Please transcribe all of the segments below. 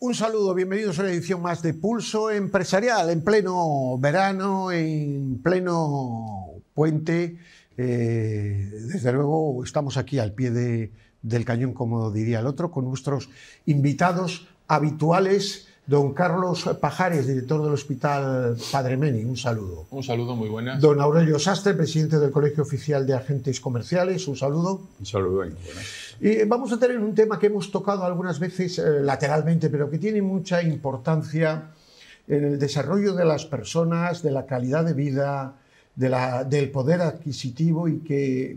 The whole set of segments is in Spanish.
Un saludo, bienvenidos a una edición más de Pulso Empresarial, en pleno verano, en pleno puente. Desde luego estamos aquí al pie del cañón, como diría el otro, con nuestros invitados habituales. Don Carlos Pajares, director del Hospital Padre Meni, un saludo. Un saludo, muy buenas. Don Aurelio Sastre, presidente del Colegio Oficial de Agentes Comerciales, un saludo. Un saludo, muy buenas. Y vamos a tener un tema que hemos tocado algunas veces lateralmente, pero que tiene mucha importancia en el desarrollo de las personas, de la calidad de vida, del poder adquisitivo, y que,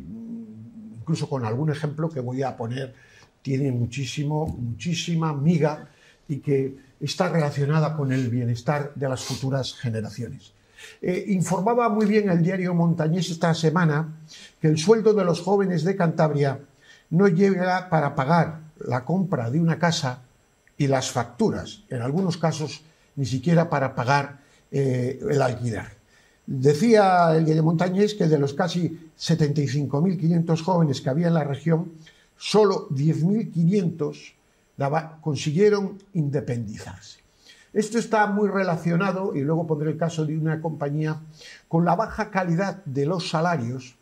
incluso con algún ejemplo que voy a poner, tiene muchísima miga y que está relacionada con el bienestar de las futuras generaciones. Informaba muy bien el diario Montañés esta semana que el sueldo de los jóvenes de Cantabria no llega para pagar la compra de una casa y las facturas, en algunos casos ni siquiera para pagar el alquiler. Decía el diario Montañés que de los casi 75.500 jóvenes que había en la región, solo 10.500 consiguieron independizarse. Esto está muy relacionado, y luego pondré el caso de una compañía, con la baja calidad de los salarios,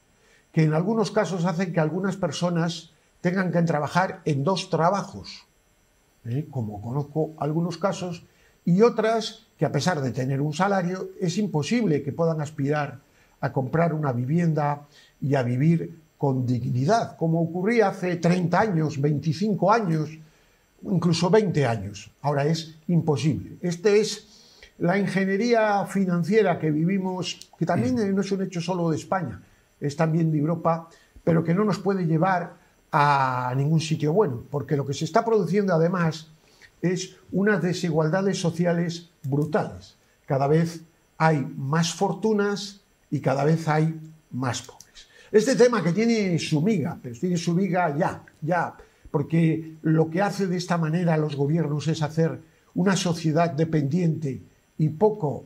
que en algunos casos hacen que algunas personas tengan que trabajar en 2 trabajos, como conozco algunos casos, y otras que, a pesar de tener un salario, es imposible que puedan aspirar a comprar una vivienda y a vivir con dignidad, como ocurría hace 30 años, 25 años, incluso 20 años. Ahora es imposible. Esta es la ingeniería financiera que vivimos, que también no es un hecho solo de España, es también de Europa, pero que no nos puede llevar a ningún sitio bueno, porque lo que se está produciendo además es unas desigualdades sociales brutales. Cada vez hay más fortunas y cada vez hay más pobres. Este tema, que tiene su miga, pero tiene su miga ya, porque lo que hace de esta manera los gobiernos es hacer una sociedad dependiente y poco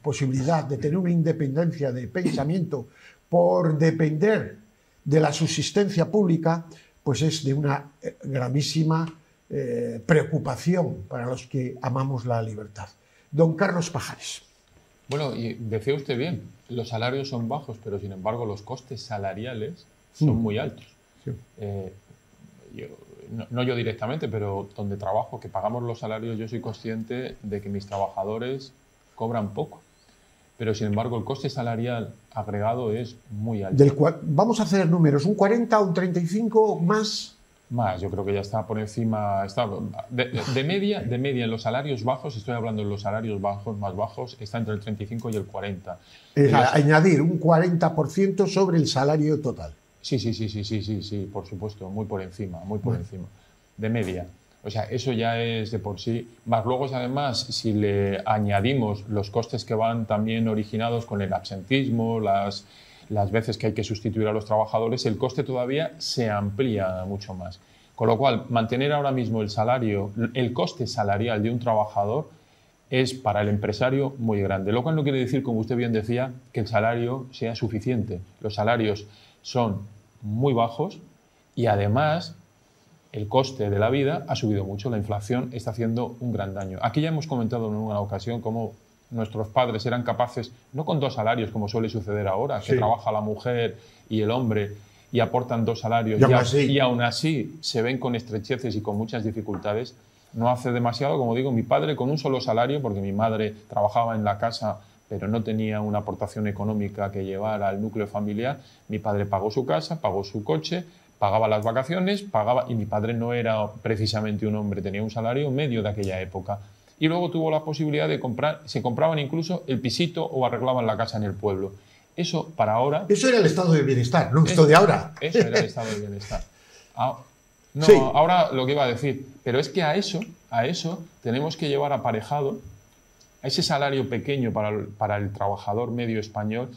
posibilidad de tener una independencia de pensamiento por depender de la subsistencia pública, pues es de una gravísima preocupación para los que amamos la libertad. Don Carlos Pajares. Bueno, y decía usted bien, los salarios son bajos, pero sin embargo los costes salariales son muy altos. Sí. No yo directamente, pero donde trabajo, que pagamos los salarios, yo soy consciente de que mis trabajadores cobran poco. Pero sin embargo el coste salarial agregado es muy alto. Vamos a hacer números, ¿un 40 o un 35 más? Más, yo creo que ya está por encima, de media en los salarios bajos, estoy hablando de los salarios bajos, más bajos, está entre el 35 y el 40. Añadir un 40% sobre el salario total. Sí, por supuesto, muy por encima, de media. O sea, eso ya es de por sí. Más luego, además, si le añadimos los costes que van también originados con el absentismo, las veces que hay que sustituir a los trabajadores, el coste todavía se amplía mucho más. Con lo cual, mantener ahora mismo el coste salarial de un trabajador es para el empresario muy grande. Lo cual no quiere decir, como usted bien decía, que el salario sea suficiente. Los salarios son muy bajos y además el coste de la vida ha subido mucho. La inflación está haciendo un gran daño. Aquí ya hemos comentado en una ocasión cómo nuestros padres eran capaces, no con 2 salarios como suele suceder ahora, que trabaja la mujer y el hombre y aportan 2 salarios y aún así se ven con estrecheces y con muchas dificultades. No hace demasiado, como digo, mi padre con un solo salario, porque mi madre trabajaba en la casa pero no tenía una aportación económica que llevar al núcleo familiar, mi padre pagó su casa, pagó su coche, pagaba las vacaciones, y mi padre no era precisamente un hombre, tenía un salario medio de aquella época. Y luego tuvo la posibilidad de se compraban incluso el pisito o arreglaban la casa en el pueblo. Eso para ahora... Eso era el estado de bienestar, no esto de ahora. Eso era el estado de bienestar. No, sí. Ahora lo que iba a decir, pero es que a eso tenemos que llevar aparejado a ese salario pequeño para el trabajador medio español.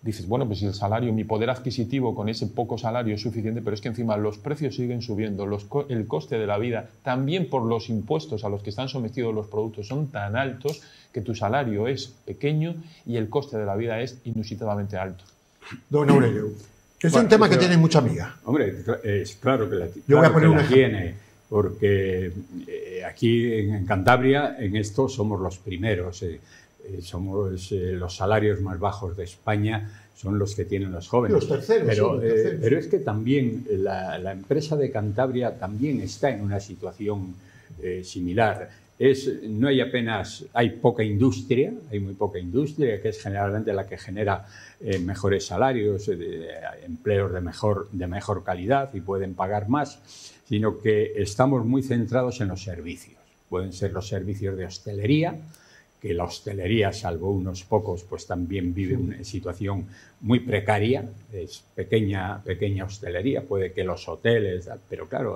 Dices, bueno, pues si el salario, mi poder adquisitivo con ese poco salario es suficiente, pero es que encima los precios siguen subiendo, el coste de la vida, también por los impuestos a los que están sometidos los productos, son tan altos que tu salario es pequeño y el coste de la vida es inusitadamente alto. Don Aurelio, es un tema que tiene mucha amiga. Hombre, es claro que Yo voy a poner un ejemplo. tiene. porque aquí en Cantabria en esto somos los primeros. Somos los salarios más bajos de España, son los que tienen los jóvenes. Los terceros, pero, sí, los terceros. Pero es que también la empresa de Cantabria también está en una situación similar. No hay hay poca industria, hay muy poca industria, que es generalmente la que genera mejores salarios, empleos de mejor calidad y pueden pagar más, sino que estamos muy centrados en los servicios. Pueden ser los servicios de hostelería, que la hostelería, salvo unos pocos, pues también vive una situación muy precaria, es pequeña hostelería, puede que los hoteles, pero claro,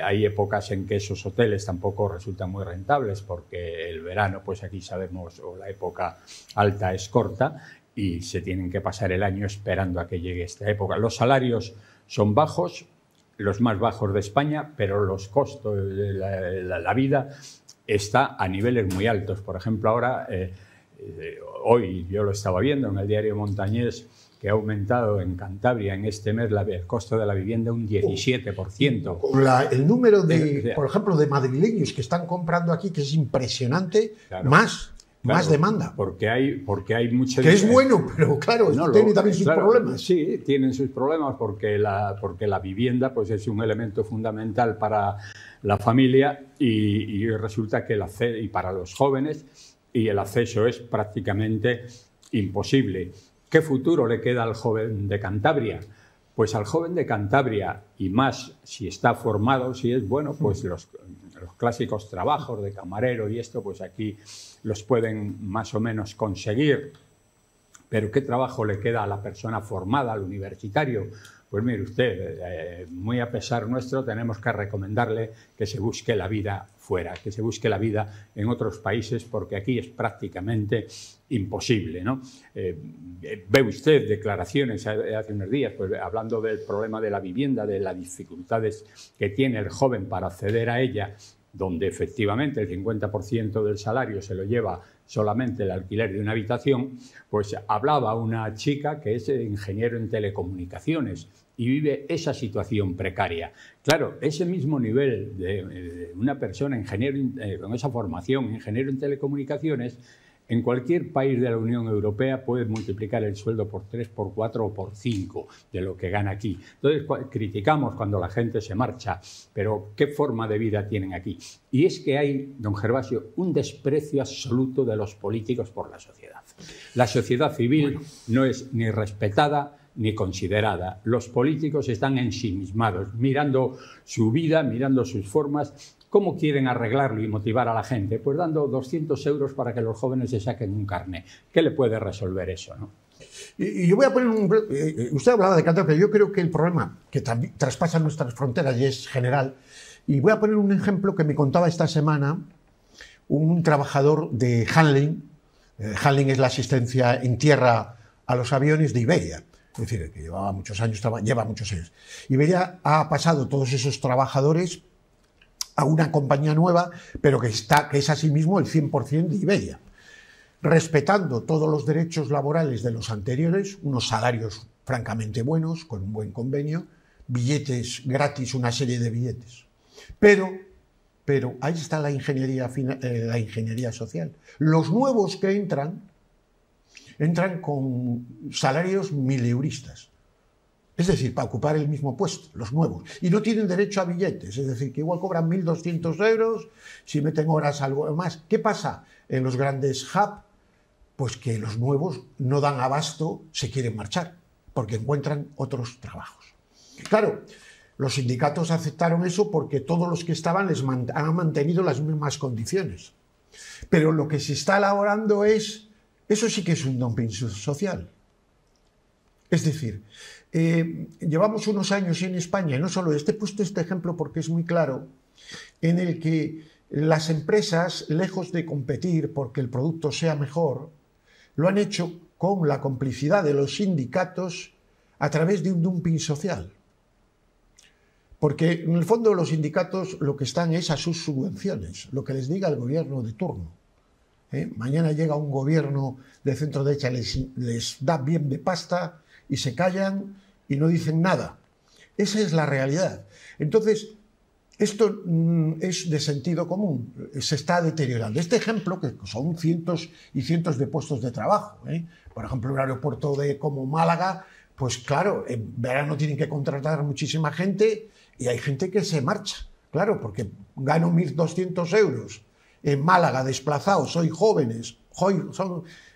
hay épocas en que esos hoteles tampoco resultan muy rentables porque el verano, pues aquí sabemos, o la época alta es corta y se tienen que pasar el año esperando a que llegue esta época. Los salarios son bajos, los más bajos de España, pero los costos de la vida está a niveles muy altos. Por ejemplo, ahora, hoy yo lo estaba viendo en el diario Montañés, que ha aumentado en Cantabria en este mes el costo de la vivienda un 17%. El número por ejemplo, de madrileños que están comprando aquí, que es impresionante, claro, más demanda. Porque hay mucha... Que es bueno, pero claro, tiene también sus problemas. Sí, tienen sus problemas porque la vivienda pues, es un elemento fundamental para la familia y resulta que y para los jóvenes, y el acceso es prácticamente imposible. ¿Qué futuro le queda al joven de Cantabria? Pues al joven de Cantabria, y más si está formado, si es bueno, pues los clásicos trabajos de camarero y esto, pues aquí los pueden más o menos conseguir. Pero ¿qué trabajo le queda a la persona formada, al universitario? Pues mire usted, muy a pesar nuestro, tenemos que recomendarle que se busque la vida fuera, que se busque la vida en otros países, porque aquí es prácticamente imposible, ¿no? Ve usted declaraciones hace unos días, pues, hablando del problema de la vivienda, de las dificultades que tiene el joven para acceder a ella, donde efectivamente el 50% del salario se lo lleva solamente el alquiler de una habitación, pues hablaba una chica que es ingeniero en telecomunicaciones y vive esa situación precaria. Claro, ese mismo nivel de una persona ingeniero con esa formación, ingeniero en telecomunicaciones, en cualquier país de la Unión Europea puede multiplicar el sueldo por 3, por 4 o por 5 de lo que gana aquí. Entonces, criticamos cuando la gente se marcha, pero ¿qué forma de vida tienen aquí? Y es que hay, don Gervasio, un desprecio absoluto de los políticos por la sociedad. La sociedad civil no es ni respetada ni considerada. Los políticos están ensimismados, mirando su vida, mirando sus formas. ¿Cómo quieren arreglarlo y motivar a la gente? Pues dando 200 euros para que los jóvenes se saquen un carné. ¿Qué le puede resolver eso, no? Y yo voy a poner usted hablaba de Cantabria, pero yo creo que el problema que también traspasa nuestras fronteras y es general. Y voy a poner un ejemplo que me contaba esta semana un trabajador de handling. Handling es la asistencia en tierra a los aviones de Iberia. Es decir, que lleva muchos años. Iberia ha pasado todos esos trabajadores a una compañía nueva, pero que es asimismo el 100% de Iberia, respetando todos los derechos laborales de los anteriores, unos salarios francamente buenos, con un buen convenio, billetes gratis, una serie de billetes. Pero ahí está la ingeniería social. Los nuevos que entran con salarios mileuristas. Es decir, para ocupar el mismo puesto, los nuevos. Y no tienen derecho a billetes, es decir, que igual cobran 1.200 euros, si meten horas algo más. ¿Qué pasa en los grandes hubs? Pues que los nuevos no dan abasto, se quieren marchar, porque encuentran otros trabajos. Claro, los sindicatos aceptaron eso porque todos los que estaban han mantenido las mismas condiciones. Pero lo que se está elaborando eso sí que es un dumping social. Es decir, llevamos unos años en España, y no solo he puesto este ejemplo porque es muy claro, en el que las empresas, lejos de competir porque el producto sea mejor, lo han hecho con la complicidad de los sindicatos a través de un dumping social. Porque en el fondo los sindicatos lo que están es a sus subvenciones, lo que les diga el gobierno de turno. Mañana llega un gobierno de centro derecha, les da bien de pasta y se callan y no dicen nada. Esa es la realidad. Entonces, Esto es de sentido común, se está deteriorando. Este ejemplo, que son cientos y cientos de puestos de trabajo, por ejemplo, un aeropuerto como Málaga, pues claro, en verano tienen que contratar muchísima gente y hay gente que se marcha, claro, porque gano 1.200 euros en Málaga desplazados, soy jóvenes,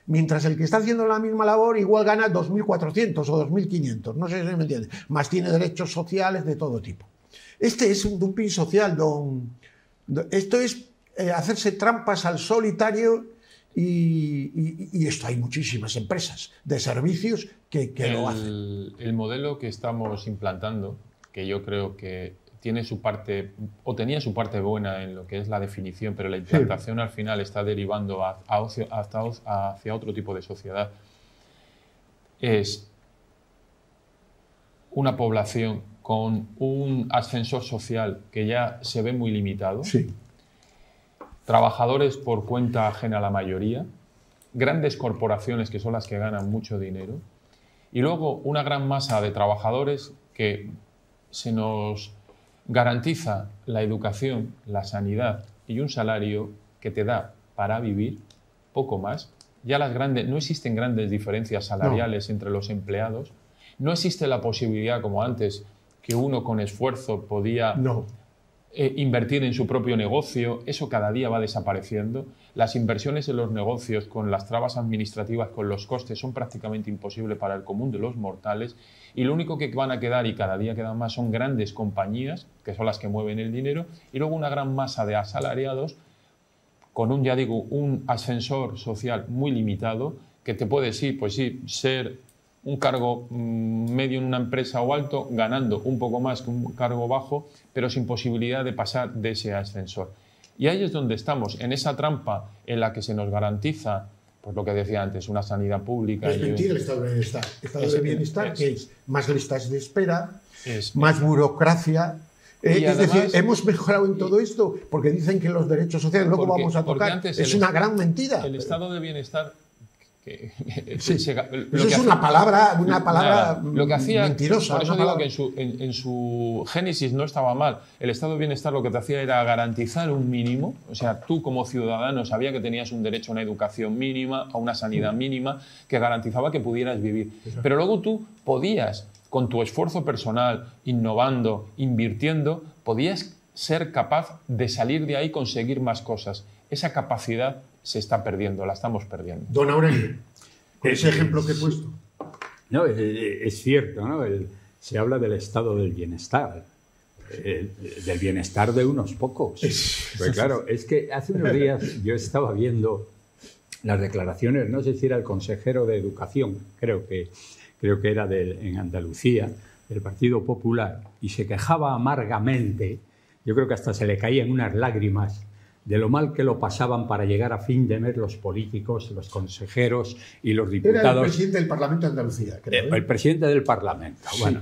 mientras el que está haciendo la misma labor igual gana 2.400 o 2.500, no sé si me entiende, más tiene derechos sociales de todo tipo. Este es un dumping social, esto es hacerse trampas al solitario y esto hay muchísimas empresas de servicios que lo hacen. El modelo que estamos implantando, que yo creo que tiene su parte, o tenía su parte buena en lo que es la definición, pero la implantación al final está derivando hacia otro tipo de sociedad, es una población con un ascensor social que ya se ve muy limitado, trabajadores por cuenta ajena a la mayoría, grandes corporaciones que son las que ganan mucho dinero, y luego una gran masa de trabajadores que se nos garantiza la educación, la sanidad y un salario que te da para vivir poco más. Ya no existen grandes diferencias salariales entre los empleados. No existe la posibilidad, como antes, que uno con esfuerzo podía invertir en su propio negocio. Eso cada día va desapareciendo. Las inversiones en los negocios, con las trabas administrativas, con los costes, son prácticamente imposibles para el común de los mortales. Y lo único que van a quedar, y cada día quedan más, son grandes compañías, que son las que mueven el dinero, y luego una gran masa de asalariados con un ascensor social muy limitado, que te puede, ser un cargo medio en una empresa o alto, ganando un poco más que un cargo bajo, pero sin posibilidad de pasar de ese ascensor. Y ahí es donde estamos, en esa trampa en la que se nos garantiza, pues lo que decía antes, una sanidad pública. Es mentir el estado de bienestar. Estado de bienestar que es más listas de espera, más burocracia. Es decir, hemos mejorado en todo esto porque dicen que los derechos sociales, luego vamos a tocar, es una gran mentira. El estado de bienestar... eso es una palabra lo que hacía, mentirosa. Por eso digo que en su génesis no estaba mal. El estado de bienestar lo que te hacía era garantizar un mínimo. O sea, tú como ciudadano sabías que tenías un derecho a una educación mínima, a una sanidad mínima, que garantizaba que pudieras vivir. Pero luego tú podías, con tu esfuerzo personal, innovando, invirtiendo, podías ser capaz de salir de ahí y conseguir más cosas. Esa capacidad se está perdiendo, la estamos perdiendo. Don Aurelio, ese ejemplo que he puesto. No, es cierto, ¿no? Se habla del estado del bienestar, del bienestar de unos pocos. Pues claro, es que hace unos días yo estaba viendo las declaraciones, no sé si era el consejero de Educación, creo que era en Andalucía, del Partido Popular, y se quejaba amargamente, yo creo que hasta se le caían unas lágrimas, de lo mal que lo pasaban para llegar a fin de mes los políticos, los consejeros y los diputados. Era el presidente del Parlamento de Andalucía, creo. El presidente del Parlamento. Sí. Bueno,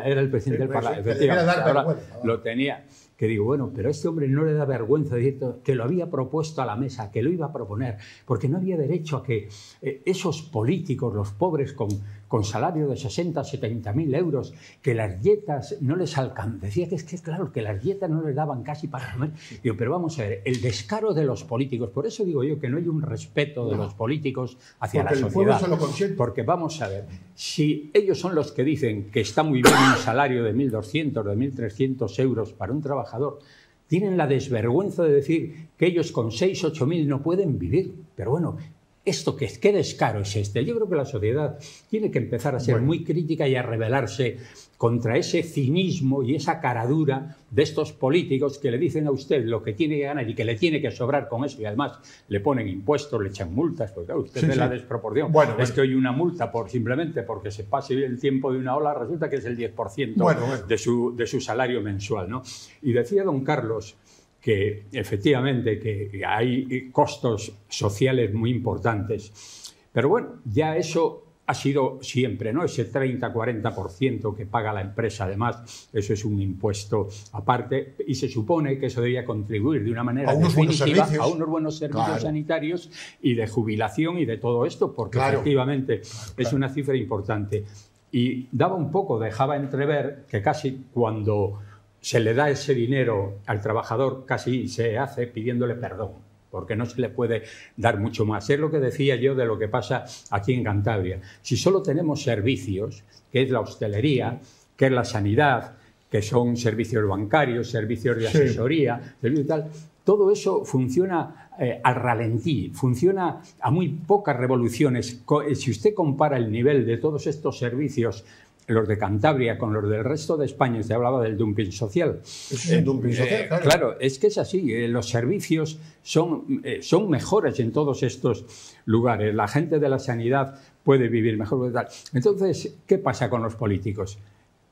era el presidente del Parlamento. Ahora lo tenía. Que digo, bueno, pero a este hombre no le da vergüenza decir que lo había propuesto a la mesa, que lo iba a proponer, porque no había derecho a que esos políticos, los pobres con salario de 60, 70.000 euros, que las dietas no les alcanzaban. Decía que es claro, que las dietas no les daban casi para comer. Digo, pero vamos a ver, el descaro de los políticos, por eso digo yo que no hay un respeto de los políticos hacia la sociedad. Porque el pueblo se lo consiente. Porque vamos a ver, si ellos son los que dicen que está muy bien un salario de 1.200, de 1.300 euros para un trabajador, tienen la desvergüenza de decir que ellos con 6.000 o 8.000 no pueden vivir. Pero bueno, ¿qué descaro es este? Yo creo que la sociedad tiene que empezar a ser muy crítica y a rebelarse contra ese cinismo y esa caradura de estos políticos que le dicen a usted lo que tiene que ganar y que le tiene que sobrar con eso, y además le ponen impuestos, le echan multas, porque claro, usted ve la desproporción. Es que hoy una multa simplemente porque se pase el tiempo de una ola resulta que es el 10% de su salario mensual, ¿no? Y decía don Carlos que efectivamente que hay costos sociales muy importantes, pero bueno, ya eso ha sido siempre, ¿no? Ese 30-40% que paga la empresa, además, eso es un impuesto aparte, y se supone que eso debería contribuir de una manera definitiva a unos buenos servicios sanitarios y de jubilación y de todo esto, porque efectivamente es una cifra importante. Y dejaba entrever que casi cuando se le da ese dinero al trabajador, casi se hace pidiéndole perdón, porque no se le puede dar mucho más. Es lo que decía yo de lo que pasa aquí en Cantabria. Si solo tenemos servicios, que es la hostelería, que es la sanidad, que son servicios bancarios, servicios de asesoría, servicios y tal, todo eso funciona al ralentí, funciona a muy pocas revoluciones. Si usted compara el nivel de todos estos servicios, los de Cantabria con los del resto de España, se hablaba del dumping social. Es un dumping social, claro. Claro, es que es así. Los servicios son mejores en todos estos lugares. La gente de la sanidad puede vivir mejor. Tal. Entonces, ¿qué pasa con los políticos?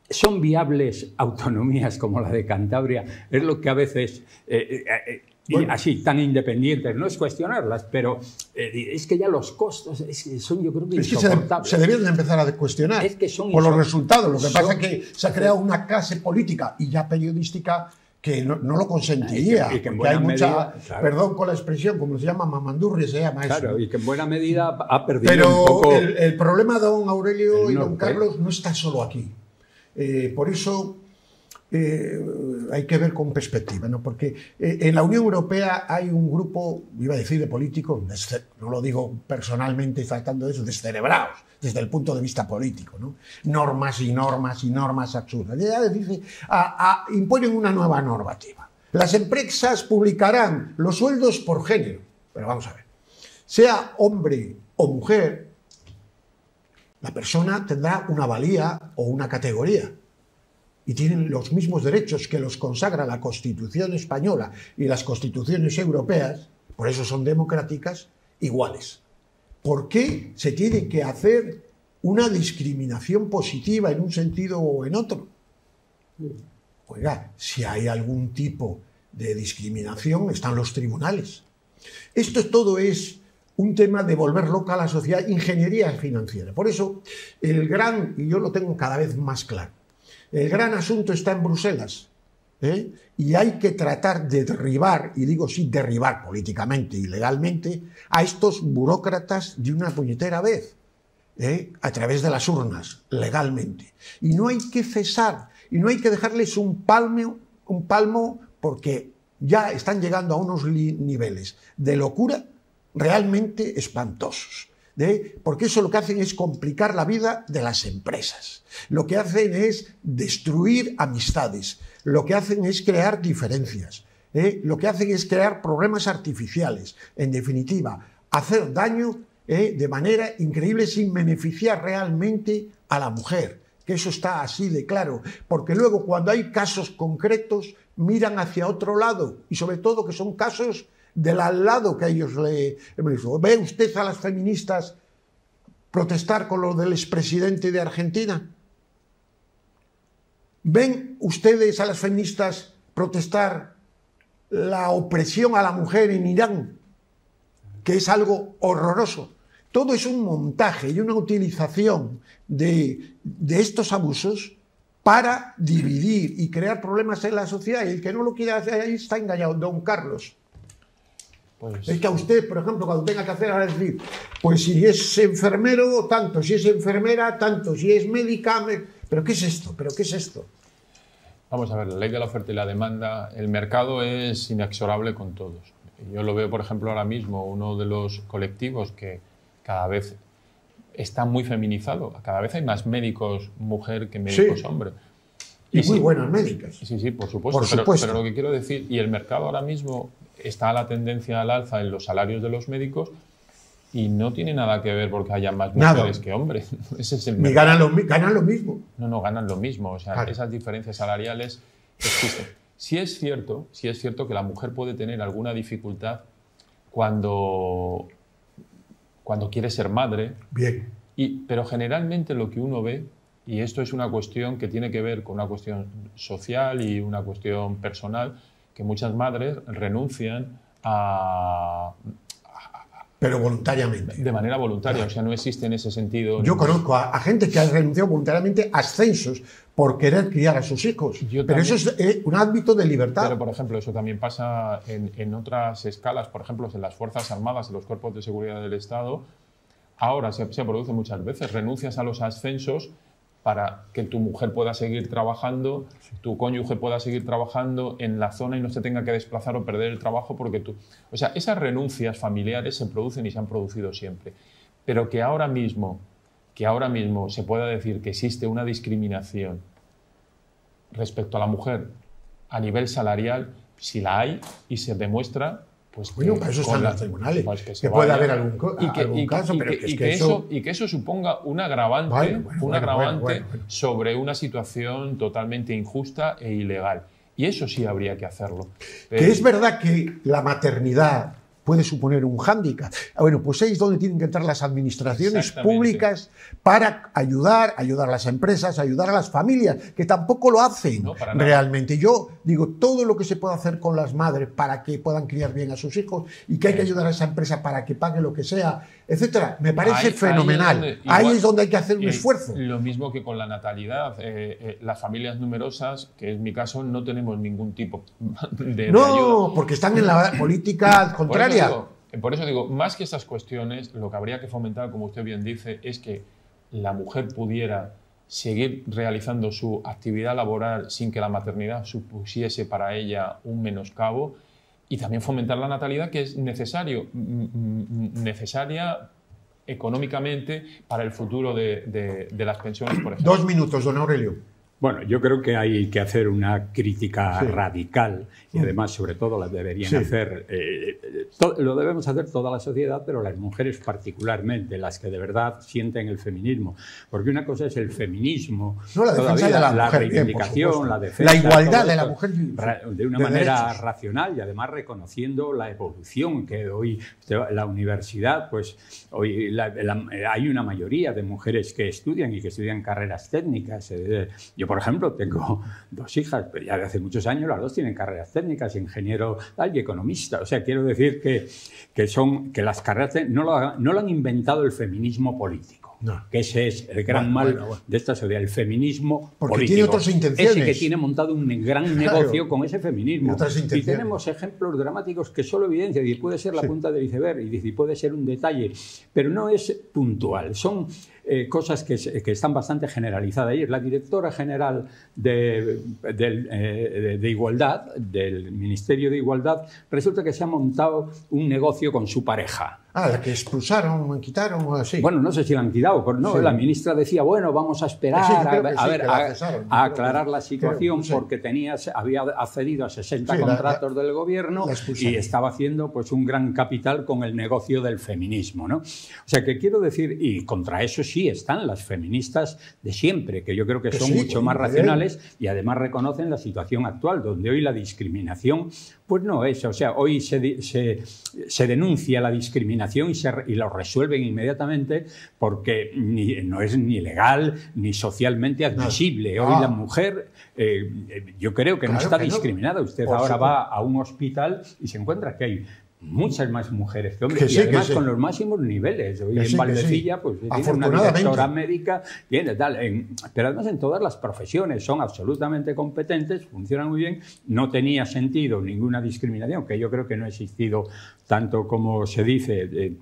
¿Son viables autonomías como la de Cantabria? Es lo que a veces, bueno, así, tan independientes, no es cuestionarlas, pero es que ya los costos son, yo creo que insoportables. Se debieron empezar a cuestionar por los resultados. Lo que pasa es que se ha creado una clase política y ya periodística que no lo consentiría. Y que en buena hay medida, mucha, claro, perdón con la expresión, como se llama, mamandurria se llama eso. Claro, y que en buena medida ha perdido pero un poco... el problema, don Aurelio y don norte. Carlos, no está solo aquí. Por eso hay que ver con perspectiva, ¿no? Porque en la Unión Europea hay un grupo, iba a decir de políticos, no lo digo personalmente tratando de eso, descerebrados desde el punto de vista político, ¿no? Normas y normas y normas absurdas. Ya dice, imponen una nueva normativa. Las empresas publicarán los sueldos por género. Pero vamos a ver, sea hombre o mujer, la persona tendrá una valía o una categoría y tienen los mismos derechos que los consagra la Constitución española y las constituciones europeas, por eso son democráticas, iguales. ¿Por qué se tiene que hacer una discriminación positiva en un sentido o en otro? Oiga, si hay algún tipo de discriminación, están los tribunales. Esto todo es un tema de volver loca a la sociedad, ingeniería financiera. Por eso, y yo lo tengo cada vez más claro, el gran asunto está en Bruselas, y hay que tratar de derribar, y digo sí, derribar políticamente y legalmente, a estos burócratas de una puñetera vez, a través de las urnas, legalmente. Y no hay que cesar, y no hay que dejarles un palmo, porque ya están llegando a unos niveles de locura realmente espantosos. Porque eso lo que hacen es complicar la vida de las empresas. Lo que hacen es destruir amistades. Lo que hacen es crear diferencias. Lo que hacen es crear problemas artificiales. En definitiva, hacer daño de manera increíble sin beneficiar realmente a la mujer. Que eso está así de claro. Porque luego, cuando hay casos concretos, miran hacia otro lado. Y sobre todo que son casos del al lado que a ellos le... ¿Ve usted a las feministas protestar con lo del expresidente de Argentina? ¿Ven ustedes a las feministas protestar la opresión a la mujer en Irán? Que es algo horroroso. Todo es un montaje y una utilización de estos abusos para dividir y crear problemas en la sociedad. Y el que no lo quiera hacer ahí está engañado. Don Carlos. Pues, es que a usted, por ejemplo, cuando tenga que hacer, ahora decir, pues si es enfermero, tanto, si es enfermera, tanto, si es médica... ¿Pero qué es esto? ¿Pero qué es esto? Vamos a ver, la ley de la oferta y la demanda, el mercado es inexorable con todos. Yo lo veo, por ejemplo, ahora mismo, uno de los colectivos que cada vez está muy feminizado. Cada vez hay más médicos mujer que médicos hombre. Y muy buenas médicas. Sí, por supuesto. Pero lo que quiero decir, y el mercado ahora mismo está a la tendencia al alza en los salarios de los médicos y no tiene nada que ver porque haya más mujeres que hombres. Ese es el mercado. Ganan lo mismo. No, ganan lo mismo. O sea, esas diferencias salariales existen. Sí es cierto que la mujer puede tener alguna dificultad cuando quiere ser madre. Bien. Pero generalmente lo que uno ve, y esto es una cuestión que tiene que ver con una cuestión social y una cuestión personal, que muchas madres renuncian pero voluntariamente. De manera voluntaria, o sea, no existe en ese sentido... Yo conozco a gente que ha renunciado voluntariamente a ascensos por querer criar a sus hijos. Pero eso es un ámbito de libertad. Pero, por ejemplo, eso también pasa en otras escalas, por ejemplo, en las Fuerzas Armadas, en los cuerpos de seguridad del Estado. Ahora se produce muchas veces, renuncias a los ascensos para que tu mujer pueda seguir trabajando, tu cónyuge pueda seguir trabajando en la zona y no se tenga que desplazar o perder el trabajo porque tú... O sea, esas renuncias familiares se producen y se han producido siempre. Pero que ahora mismo se pueda decir que existe una discriminación respecto a la mujer a nivel salarial, si la hay y se demuestra... Pues bueno, para eso están los tribunales, pues que puede haber algún caso, pero que eso suponga un agravante, sobre una situación totalmente injusta e ilegal. Y eso sí habría que hacerlo. Que es verdad que la maternidad puede suponer un hándicap. Bueno, pues ahí es donde tienen que entrar las administraciones públicas para ayudar a las empresas, ayudar a las familias, que tampoco lo hacen realmente. Yo digo, todo lo que se puede hacer con las madres para que puedan criar bien a sus hijos y que hay que ayudar a esa empresa para que pague lo que sea, etcétera, me parece fenomenal. Ahí es donde hay que hacer un esfuerzo. Lo mismo que con la natalidad. Las familias numerosas, que es mi caso, no tenemos ningún tipo de ayuda. No, porque están en la política contraria. Por eso digo, más que estas cuestiones, lo que habría que fomentar, como usted bien dice, es que la mujer pudiera seguir realizando su actividad laboral sin que la maternidad supusiese para ella un menoscabo, y también fomentar la natalidad, que es necesaria económicamente para el futuro de las pensiones, por ejemplo. 2 minutos, don Aurelio. Bueno, yo creo que hay que hacer una crítica radical y además, sobre todo, la deberían hacer, lo debemos hacer toda la sociedad, pero las mujeres particularmente, las que de verdad sienten el feminismo. Porque una cosa es el feminismo, no, la defensa de la mujer, reivindicación, la defensa, la igualdad de la mujer de una manera racional y además reconociendo la evolución que hoy la universidad, pues hoy hay una mayoría de mujeres que estudian y que estudian carreras técnicas. Yo, por ejemplo, tengo 2 hijas, pero ya de hace muchos años las 2 tienen carreras técnicas, ingeniero y economista. O sea, quiero decir que las carreras no lo han inventado el feminismo político. No. Que ese es el gran mal de esta sociedad, el feminismo porque político. Tiene otras intenciones. Ese que tiene montado un gran negocio con ese feminismo. Y tenemos ejemplos dramáticos que solo evidencian, y puede ser la punta del iceberg, y puede ser un detalle, pero no es puntual. Son cosas que están bastante generalizadas. Ayer la directora general de Igualdad, del Ministerio de Igualdad, resulta que se ha montado un negocio con su pareja. Ah, la que expulsaron, quitaron o así. Bueno, no sé si la han quitado, pero no, la ministra decía, bueno, vamos a esperar a aclarar la situación porque había accedido a 60 contratos del gobierno y estaba haciendo pues un gran capital con el negocio del feminismo, ¿no? O sea, que quiero decir, y contra eso sí están las feministas de siempre, que yo creo que son mucho más racionales y además reconocen la situación actual, donde hoy la discriminación pues no es, o sea, hoy se denuncia la discriminación y lo resuelven inmediatamente porque no es ni legal ni socialmente admisible. Hoy la mujer, yo creo que no está discriminada. Usted ahora va a un hospital y se encuentra que hay muchas más mujeres que hombres, y además con los máximos niveles. Hoy en Valdecilla pues tiene una directora médica, tiene tal, pero además en todas las profesiones son absolutamente competentes, funcionan muy bien, no tenía sentido ninguna discriminación, que yo creo que no ha existido tanto como se dice,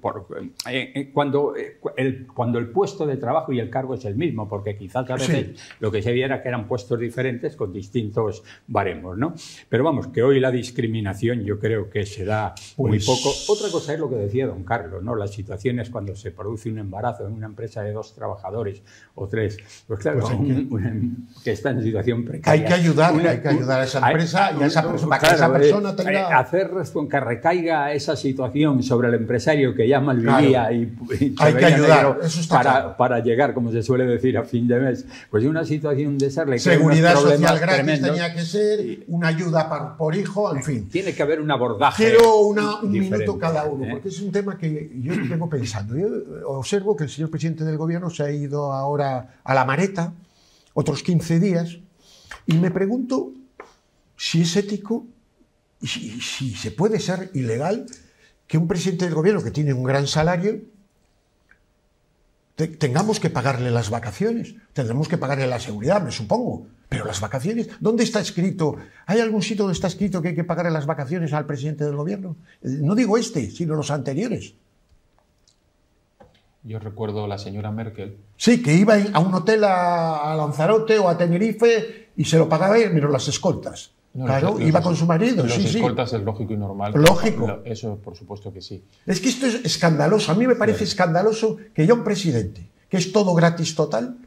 cuando el puesto de trabajo y el cargo es el mismo, porque quizás a veces lo que se viera que eran puestos diferentes con distintos baremos, ¿no? Pero vamos, que hoy la discriminación yo creo que se da muy poco. Otra cosa es lo que decía don Carlos, ¿no? Las situaciones cuando se produce un embarazo en una empresa de 2 trabajadores o 3, pues claro, que está en situación precaria. Hay que ayudar a esa empresa y a esa persona, para que esa persona tenga... Hacer que recaiga esa situación sobre el empresario que ya malvivía y hay que ayudar, eso está para llegar, como se suele decir, a fin de mes. Pues una situación de esa... Seguridad social gratis tenía que ser, una ayuda por hijo, en fin. Tiene que haber un abordaje. Quiero un minuto cada uno, porque es un tema que yo vengo pensando. Yo observo que el señor presidente del gobierno se ha ido ahora a la Mareta, otros 15 días, y me pregunto si es ético y si se puede ser ilegal que un presidente del gobierno que tiene un gran salario tengamos que pagarle las vacaciones, tendremos que pagarle la seguridad, me supongo, pero las vacaciones, ¿dónde está escrito? ¿Hay algún sitio donde está escrito que hay que pagarle las vacaciones al presidente del gobierno? No digo este, sino los anteriores. Yo recuerdo la señora Merkel. Sí, que iba a un hotel a Lanzarote o a Tenerife y se lo pagaba él, menos las escoltas. No, claro, iba con su marido. Los escoltas es lógico y normal. Lógico. Eso, por supuesto que sí. Es que esto es escandaloso. A mí me parece escandaloso que ya un presidente, que es todo gratis total,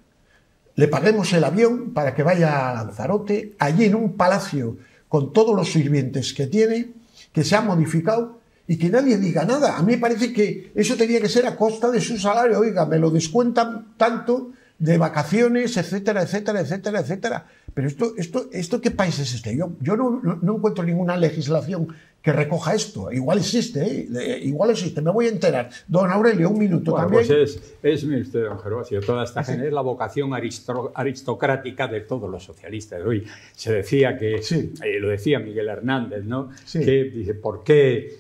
le paguemos el avión para que vaya a Lanzarote, allí en un palacio con todos los sirvientes que tiene, que se ha modificado y que nadie diga nada. A mí me parece que eso tenía que ser a costa de su salario. Oiga, me lo descuentan tanto de vacaciones, etcétera, etcétera, etcétera, etcétera. Pero ¿esto qué país es este? Yo no encuentro ninguna legislación que recoja esto. Igual existe, igual existe. Me voy a enterar. Don Aurelio, un minuto también. Pues mire usted, don Gervasio, toda esta gente es la vocación aristocrática de todos los socialistas. Hoy se decía que, lo decía Miguel Hernández, ¿no? Sí. Que dice, ¿por qué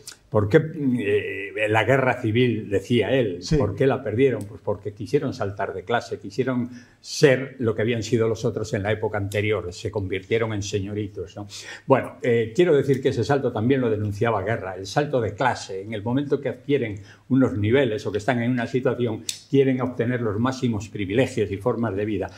la guerra civil, decía él, por qué la perdieron? Pues porque quisieron saltar de clase, quisieron ser lo que habían sido los otros en la época anterior, se convirtieron en señoritos, ¿no? Bueno, quiero decir que ese salto también lo denunciaba Guerra, el salto de clase. En el momento que adquieren unos niveles o que están en una situación, quieren obtener los máximos privilegios y formas de vida.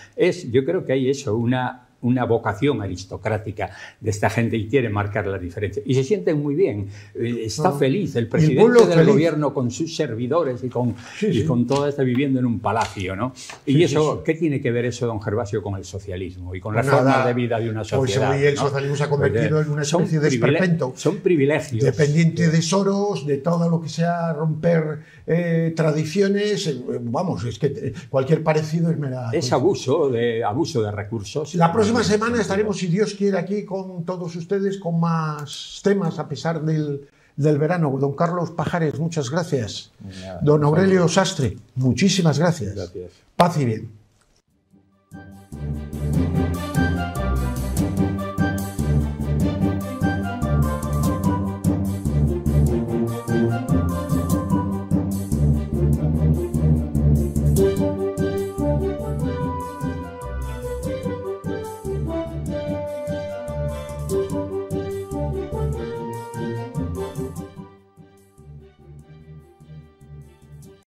Yo creo que hay eso, una vocación aristocrática de esta gente y quiere marcar la diferencia. Y se sienten muy bien. Está feliz el presidente del gobierno con sus servidores y con toda esta viviendo en un palacio, ¿no? Y eso, ¿qué tiene que ver eso, don Gervasio, con el socialismo y con las formas de vida de una sociedad? Pues hoy el socialismo se ha convertido en una especie de esperpento. Son privilegios. Dependiente de Soros, de todo lo que sea romper tradiciones. Vamos, es que cualquier parecido es mera... Es abuso de recursos. La próxima semana estaremos, si Dios quiere, aquí con todos ustedes con más temas a pesar del verano. Don Carlos Pajares, muchas gracias. Don Aurelio Sastre, muchísimas gracias. Paz y bien.